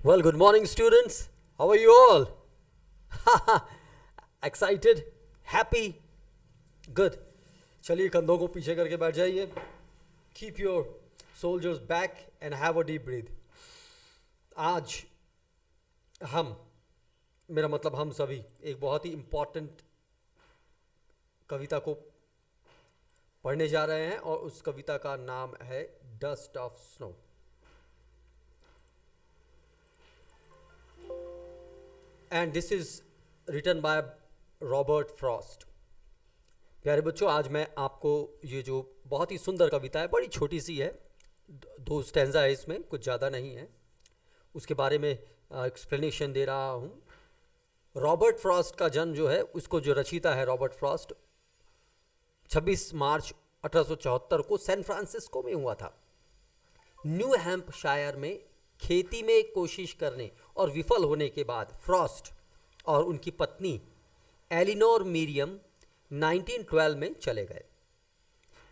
Well, good morning, students. How are you all? Excited? Happy? Good. चलिए कंधों को पीछे करके बैठ जाइए. Keep your shoulders back and have a deep breath. आज हम, मेरा मतलब हम सभी, एक बहुत ही इम्पॉर्टेंट कविता को पढ़ने जा रहे हैं और उस कविता का नाम है dust of snow. And this is written by Robert Frost. प्यारे बच्चों, आज मैं आपको ये जो बहुत ही सुंदर कविता है, बड़ी छोटी सी है, 2 स्टैंजा है इसमें, कुछ ज़्यादा नहीं है, उसके बारे में एक्सप्लेनेशन दे रहा हूँ. रॉबर्ट फ्रॉस्ट का जन्म जो है, उसको जो रचयिता है रॉबर्ट फ्रॉस्ट, 26 मार्च 1874 को सैन फ्रांसिस्को में हुआ था. न्यू हैम्पशायर में खेती में कोशिश करने और विफल होने के बाद फ्रॉस्ट और उनकी पत्नी एलिनोर मिरियम 1912 में चले गए.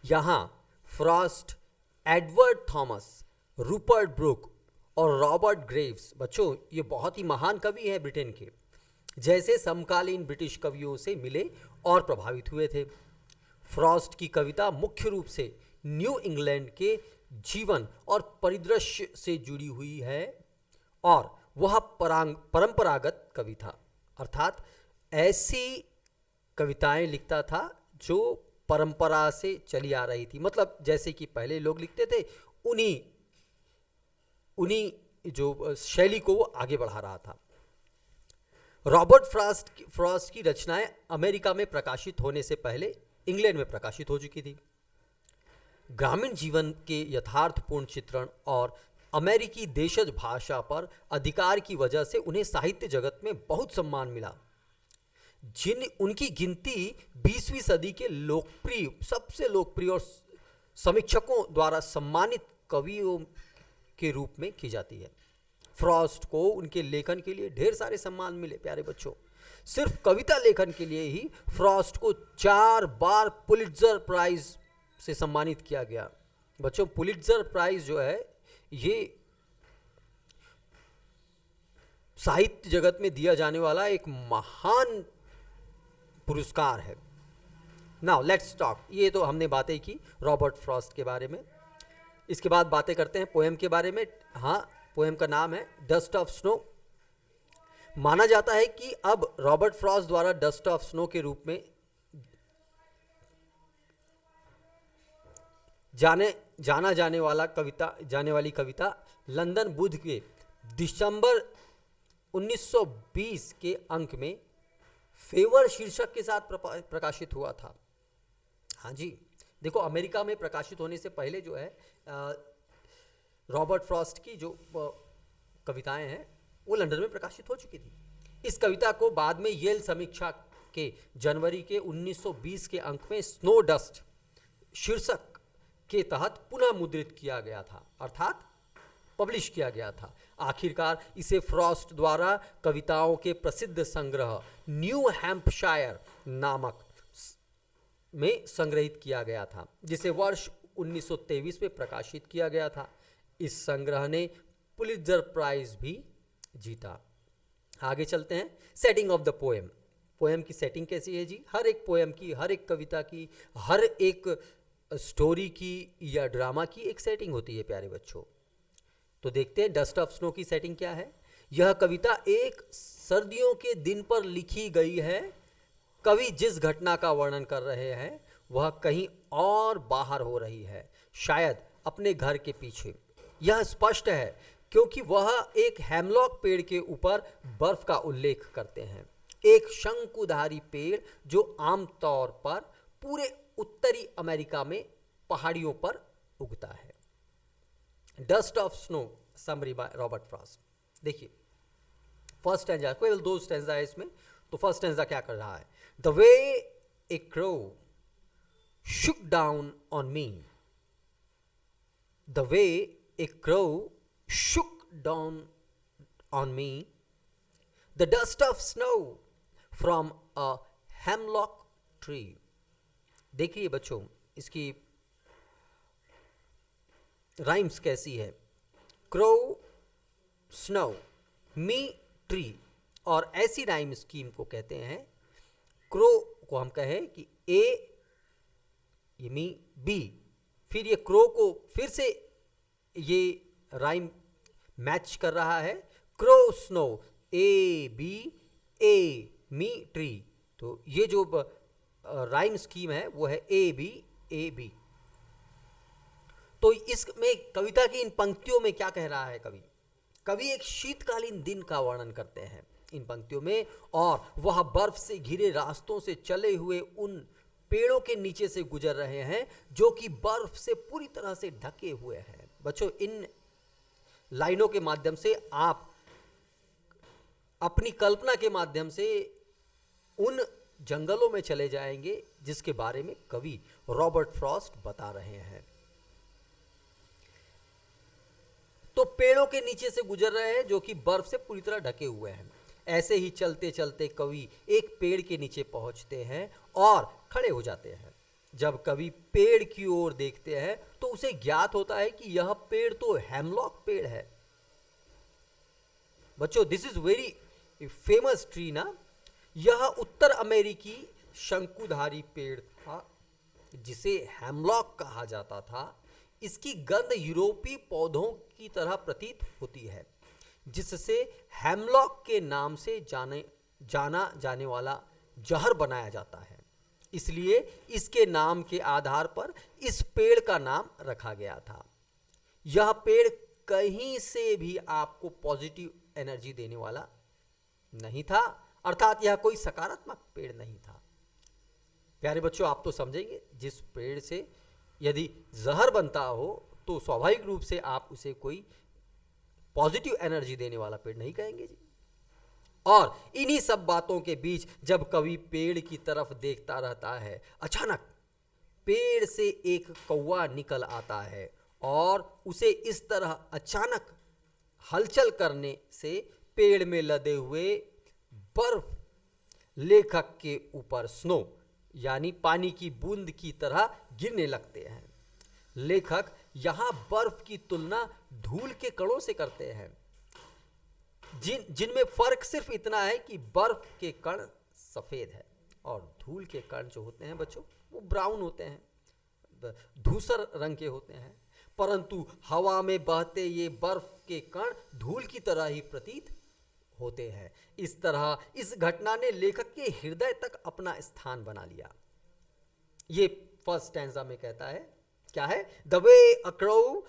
यहाँ Frost Edward Thomas, Rupert Brooke और रॉबर्ट ग्रेव्स, बच्चों ये बहुत ही महान कवि हैं ब्रिटेन के, जैसे समकालीन ब्रिटिश कवियों से मिले और प्रभावित हुए थे. फ्रॉस्ट की कविता मुख्य रूप से न्यू इंग्लैंड के जीवन और परिदृश्य से जुड़ी हुई है और वह परंपरागत कवि था, अर्थात ऐसी कविताएं लिखता था जो परंपरा से चली आ रही थी. मतलब जैसे कि पहले लोग लिखते थे, उन्हीं जो शैली को वो आगे बढ़ा रहा था. रॉबर्ट फ्रॉस्ट की रचनाएं अमेरिका में प्रकाशित होने से पहले इंग्लैंड में प्रकाशित हो चुकी थी. ग्रामीण जीवन के यथार्थपूर्ण चित्रण और अमेरिकी देशज भाषा पर अधिकार की वजह से उन्हें साहित्य जगत में बहुत सम्मान मिला. उनकी गिनती 20वीं सदी के सबसे लोकप्रिय और समीक्षकों द्वारा सम्मानित कवियों के रूप में की जाती है. फ्रॉस्ट को उनके लेखन के लिए ढेर सारे सम्मान मिले. प्यारे बच्चों, सिर्फ कविता लेखन के लिए ही फ्रॉस्ट को 4 बार पुलिट्जर प्राइज से सम्मानित किया गया. बच्चों, पुलिट्जर प्राइज जो है ये साहित्य जगत में दिया जाने वाला एक महान पुरस्कार है. Now let's talk. ये तो हमने बातें की रॉबर्ट फ्रॉस्ट के बारे में. इसके बाद बातें करते हैं पोएम के बारे में. हाँ, पोएम का नाम है डस्ट ऑफ स्नो. माना जाता है कि अब रॉबर्ट फ्रॉस्ट द्वारा डस्ट ऑफ स्नो के रूप में जाना जाने वाली कविता लंदन बुध के दिसंबर 1920 के अंक में फेवर शीर्षक के साथ प्रकाशित हुआ था. हाँ जी, देखो, अमेरिका में प्रकाशित होने से पहले जो है रॉबर्ट फ्रॉस्ट की जो कविताएं हैं वो लंदन में प्रकाशित हो चुकी थी. इस कविता को बाद में येल समीक्षा के जनवरी के 1920 के अंक में स्नो डस्ट शीर्षक के तहत पुनः मुद्रित किया गया था, अर्थात पब्लिश किया गया था. आखिरकार इसे फ्रॉस्ट द्वारा कविताओं के प्रसिद्ध संग्रह न्यू हैम्पशायर नामक में संग्रहित किया गया था, जिसे वर्ष 1923 में प्रकाशित किया गया था. इस संग्रह ने पुलिट्जर प्राइज भी जीता. आगे चलते हैं. Setting of the poem. Poem की सेटिंग कैसी है जी? हर एक पोएम की, हर एक कविता की, हर एक स्टोरी की या ड्रामा की एक सेटिंग होती है प्यारे बच्चों. तो देखते हैं डस्ट ऑफ स्नो की सेटिंग क्या है. यह कविता एक सर्दियों के दिन पर लिखी गई है. कवि जिस घटना का वर्णन कर रहे हैं वह कहीं और बाहर हो रही है, शायद अपने घर के पीछे. यह स्पष्ट है क्योंकि वह एक हेमलॉक पेड़ के ऊपर बर्फ का उल्लेख करते हैं, एक शंकुधारी पेड़ जो आमतौर पर पूरे उत्तरी अमेरिका में पहाड़ियों पर उगता है. Dust of snow summary bye Robert Frost. देखिए, फर्स्ट स्टैंजा, केवल 2 स्टैंजा है इसमें. तो फर्स्ट स्टैंजा क्या कर रहा है? The way A crow shook down on me. The way a crow shook down on me the dust of snow from a hemlock tree. देखिए बच्चों, इसकी राइम्स कैसी है. क्रो, स्नो, मी ट्री, और ऐसी राइम स्कीम को कहते हैं, क्रो को हम कहें कि ए, ये मी बी, फिर ये क्रो को फिर से ये राइम मैच कर रहा है, crow snow, A B, A me tree. तो ये जो राइम स्कीम है वो है ए बी। तो इसमें कविता की इन पंक्तियों में क्या कह रहा है कवि? कवि एक शीतकालीन दिन का वर्णन करते हैं इन पंक्तियों में, और वह बर्फ से घिरे रास्तों से चले हुए उन पेड़ों के नीचे से गुजर रहे हैं जो कि बर्फ से पूरी तरह से ढके हुए हैं। बच्चों, इन लाइनों के माध्यम से आप अपनी कल्पना के माध्यम से उन जंगलों में चले जाएंगे जिसके बारे में कवि रॉबर्ट फ्रॉस्ट बता रहे हैं। तो पेड़ों के नीचे से गुजर रहे हैं जो कि बर्फ से पूरी तरह ढके हुए हैं। ऐसे ही चलते चलते कवि एक पेड़ के नीचे पहुंचते हैं और खड़े हो जाते हैं। जब कवि पेड़ की ओर देखते हैं तो उसे ज्ञात होता है कि यह पेड़ तो हेमलॉक पेड़ है। बच्चों, this is very famous tree ना। यह उत्तर अमेरिकी शंकुधारी पेड़ था जिसे हेमलॉक कहा जाता था। इसकी गंध यूरोपीय पौधों की तरह प्रतीत होती है, जिससे हेमलॉक के नाम से जाना जाने वाला जहर बनाया जाता है। इसलिए इसके नाम के आधार पर इस पेड़ का नाम रखा गया था। यह पेड़ कहीं से भी आपको पॉजिटिव एनर्जी देने वाला नहीं था, अर्थात यह कोई सकारात्मक पेड़ नहीं था। प्यारे बच्चों, आप तो समझेंगे, जिस पेड़ से यदि जहर बनता हो तो स्वाभाविक रूप से आप उसे कोई पॉजिटिव एनर्जी देने वाला पेड़ नहीं कहेंगे जी। और इन्हीं सब बातों के बीच जब कवि पेड़ की तरफ देखता रहता है, अचानक पेड़ से एक कौवा निकल आता है और उसे इस तरह अचानक हलचल करने से पेड़ में लदे हुए बर्फ लेखक के ऊपर स्नो यानी पानी की बूंद की तरह गिरने लगते हैं। लेखक यहां बर्फ की तुलना धूल के कणों से करते हैं, जिनमें फर्क सिर्फ इतना है कि बर्फ के कण सफेद है और धूल के कण जो होते हैं बच्चों वो ब्राउन होते हैं, धूसर रंग के होते हैं। परंतु हवा में बहते ये बर्फ के कण धूल की तरह ही प्रतीत होते हैं। इस तरह इस घटना ने लेखक के हृदय तक अपना स्थान बना लिया। ये फर्स्ट स्टैंजा में कहता है, क्या है? The way a crow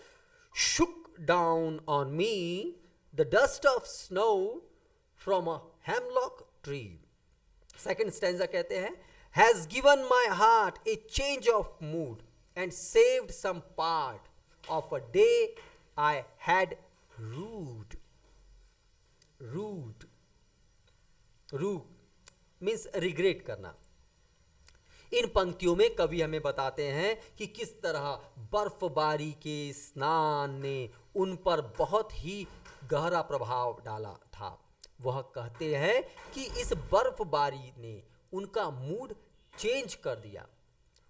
shook down on me the dust of snow from a hemlock tree. Second stanza कहते हैं, has given my heart a change of mood and saved some part of a day I had rued means regret करना। इन पंक्तियों में कवि हमें बताते हैं कि किस तरह बर्फबारी के स्नान ने उन पर बहुत ही गहरा प्रभाव डाला था। वह कहते हैं कि इस बर्फबारी ने उनका मूड चेंज कर दिया।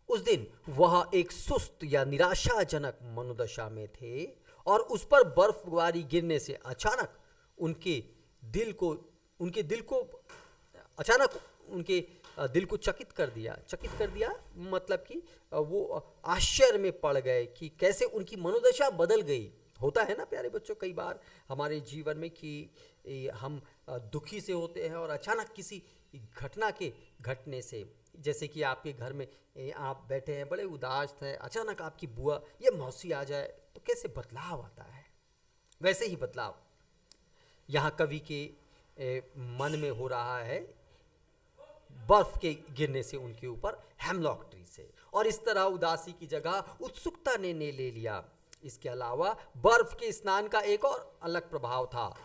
उस दिन वह एक सुस्त या निराशाजनक मनोदशा में थे और उस पर बर्फबारी गिरने से अचानक उनके दिल को चकित कर दिया मतलब कि वो आश्चर्य में पड़ गए कि कैसे उनकी मनोदशा बदल गई। होता है ना प्यारे बच्चों, कई बार हमारे जीवन में कि हम दुखी से होते हैं और अचानक किसी घटना के घटने से, जैसे कि आपके घर में आप बैठे हैं बड़े उदास हैं, अचानक आपकी बुआ या मौसी आ जाए तो कैसे बदलाव आता है। वैसे ही बदलाव यहाँ कवि के मन में हो रहा है बर्फ के गिरने से उनके ऊपर हेमलॉक ट्री से, और इस तरह उदासी की जगह उत्सुकता ने ले लिया। इसके अलावा बर्फ के स्नान का एक और अलग प्रभाव था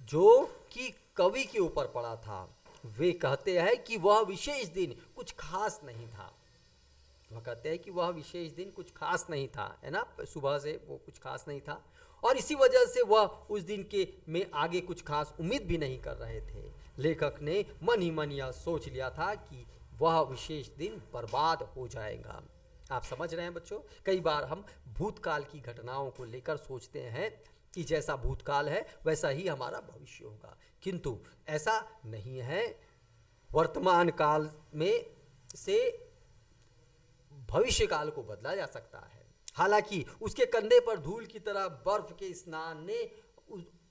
जो कि कवि के ऊपर पड़ा था। वे कहते हैं कि वह विशेष दिन कुछ खास नहीं था। है ना, सुबह से वो कुछ खास नहीं था और इसी वजह से वह उस दिन के में आगे कुछ खास उम्मीद भी नहीं कर रहे थे। लेखक ने मन ही मन यह सोच लिया था कि वह विशेष दिन बर्बाद हो जाएगा। आप समझ रहे हैं बच्चों, कई बार हम भूतकाल की घटनाओं को लेकर सोचते हैं कि जैसा भूतकाल है वैसा ही हमारा भविष्य होगा, किंतु ऐसा नहीं है। वर्तमान काल में से भविष्य काल को बदला जा सकता है। हालांकि उसके कंधे पर धूल की तरह बर्फ के स्नान ने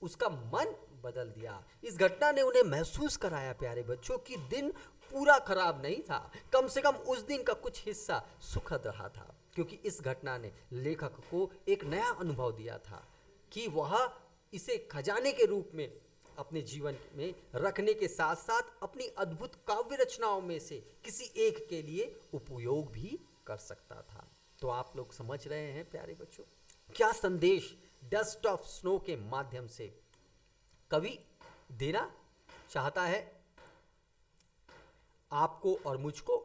उसका मन बदल दिया। इस घटना ने उन्हें महसूस कराया प्यारे बच्चों कि दिन पूरा खराब नहीं था, कम से कम उस दिन का कुछ हिस्सा सुखद रहा था, क्योंकि इस घटना ने लेखक को एक नया अनुभव दिया था कि वह इसे खजाने के रूप में अपने जीवन में रखने के साथ साथ अपनी अद्भुत काव्य रचनाओं में से किसी एक के लिए उपयोग भी कर सकता था। तो आप लोग समझ रहे हैं प्यारे बच्चों, क्या संदेश डस्ट ऑफ स्नो के माध्यम से कवि देना चाहता है आपको और मुझको।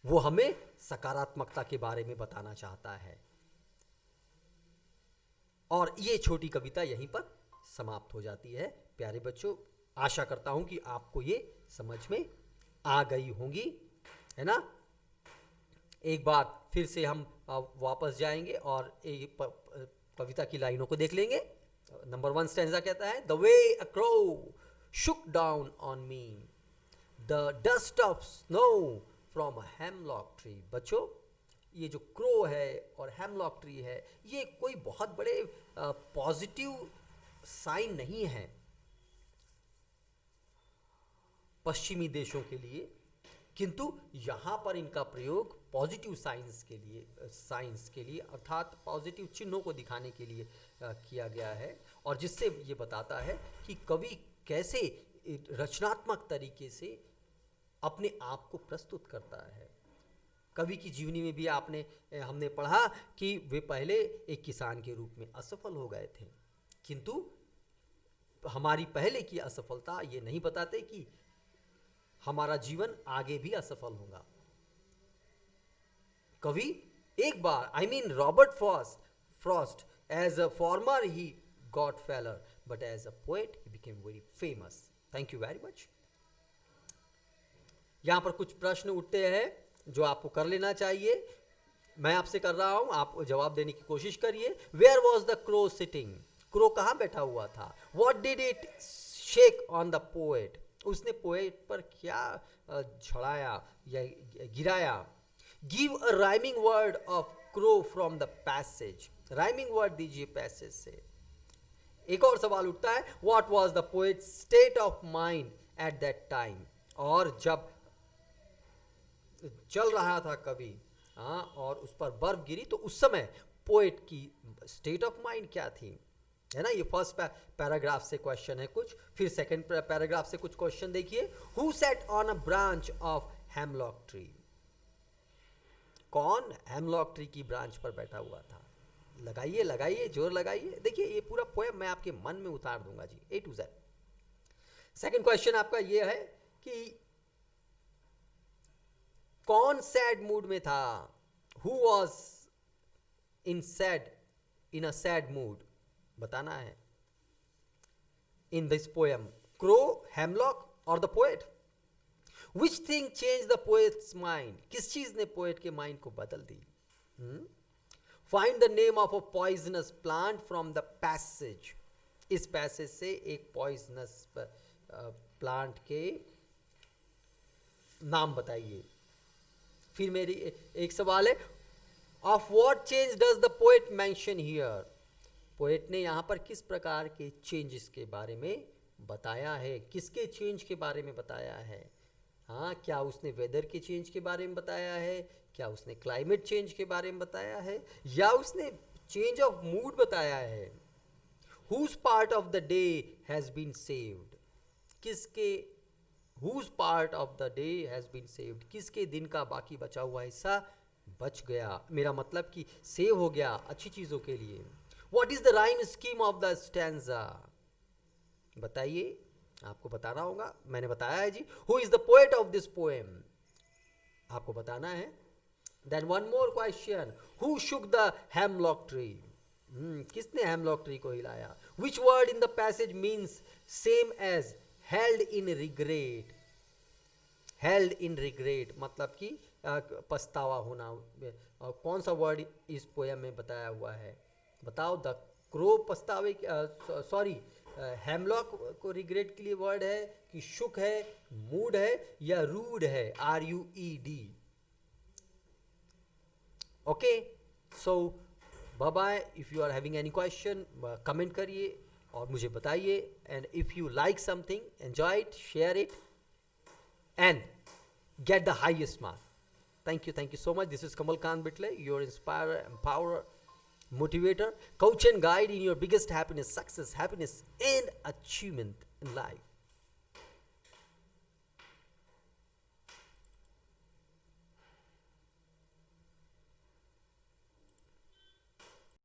वो हमें सकारात्मकता के बारे में बताना चाहता है। और ये छोटी कविता यहीं पर समाप्त हो जाती है प्यारे बच्चों। आशा करता हूं कि आपको ये समझ में आ गई होंगी, है ना। एक बार फिर से हम वापस जाएंगे और एक कविता की लाइनों को देख लेंगे। नंबर 1 स्टैंजा कहता है, the way a crow shook down on me the dust of snow from a hemlock tree। बच्चों, ये जो क्रो है और हेमलॉक ट्री है, ये कोई बहुत बड़े पॉजिटिव साइन नहीं है पश्चिमी देशों के लिए, किंतु यहाँ पर इनका प्रयोग पॉजिटिव साइंस के लिए अर्थात पॉजिटिव चिन्हों को दिखाने के लिए किया गया है, और जिससे ये बताता है कि कवि कैसे रचनात्मक तरीके से अपने आप को प्रस्तुत करता है। कवि की जीवनी में भी हमने पढ़ा कि वे पहले एक किसान के रूप में असफल हो गए थे, किंतु हमारी पहले की असफलता ये नहीं बताते कि हमारा जीवन आगे भी असफल होगा। कवि एक बार Robert Frost as a farmer he got failure, but as a poet he became very famous. Thank you very much. यहां पर कुछ प्रश्न उठते हैं जो आपको कर लेना चाहिए। मैं आपसे कर रहा हूं, आप जवाब देने की कोशिश करिए। Where was the crow sitting? Crow कहां बैठा हुआ था? What did it shake on the poet? उसने पोएट पर क्या झड़ाया या गिराया? Give a rhyming word of crow from the passage. Rhyming word दीजिए पैसेज से। एक और सवाल उठता है, what was the poet state of mind at that time? और जब चल रहा था कवि और उस पर बर्फ गिरी तो उस समय पोएट की स्टेट ऑफ माइंड क्या थी, है ना। ये फर्स्ट पैराग्राफ से क्वेश्चन है कुछ, फिर सेकंड पैराग्राफ से कुछ क्वेश्चन देखिए। Who set on a branch of hemlock tree? कौन हेमलॉक ट्री की ब्रांच पर बैठा हुआ था? लगाइए लगाइए, जोर लगाइए। देखिए ये पूरा पोएम मैं आपके मन में उतार दूंगा जी, A to Z। Second question आपका ये है कि कौन सैड मूड में था? Who was in a sad mood? बताना है। In this poem, crow, hemlock और the poet? Which thing change the poet's mind? किस चीज ने पोएट के माइंड को बदल दी? Find the name of a poisonous plant from the passage. इस पैसेज से एक पॉइजनस प्लांट के नाम बताइए। फिर मेरी एक सवाल है, of what change does the poet mention here? Poet ने यहां पर किस प्रकार के चेंजेस के बारे में बताया है? किसके चेंज के बारे में बताया है? हाँ, क्या उसने वेदर के चेंज के बारे में बताया है? क्या उसने क्लाइमेट चेंज के बारे में बताया है? या उसने चेंज ऑफ मूड बताया है? Whose part of the day has been saved? किसके whose part of the day has been saved? किसके दिन का बाकी बचा हुआ हिस्सा बच गया? मेरा मतलब कि सेव हो गया अच्छी चीजों के लिए। What is the rhyme scheme of the stanza? बताइए, आपको बताना होगा। मैंने बताया है जी। Who is the poet of this poem? आपको बताना है। Then one more question. Who shook the hemlock tree? किसने hemlock tree को हिलाया? Which word in the passage means same as held in regret? Held in regret मतलब कि पछतावा होना। कौन सा वर्ड इस पोएम में बताया हुआ है? बताओ, द क्रो पछतावे, सॉरी, हेमलॉक को रिग्रेट के लिए वर्ड है कि शुक है, मूड है या रूड है, RUED। Okay, so bye bye. If you are having any question, comment करिए और मुझे बताइए। And if you like something, enjoy it, share it and get the highest mark. Thank you so much. This is Kamal Khan Bitle, your inspirer, empowerer, motivator, coach and guide in your biggest happiness, success, happiness and achievement in life.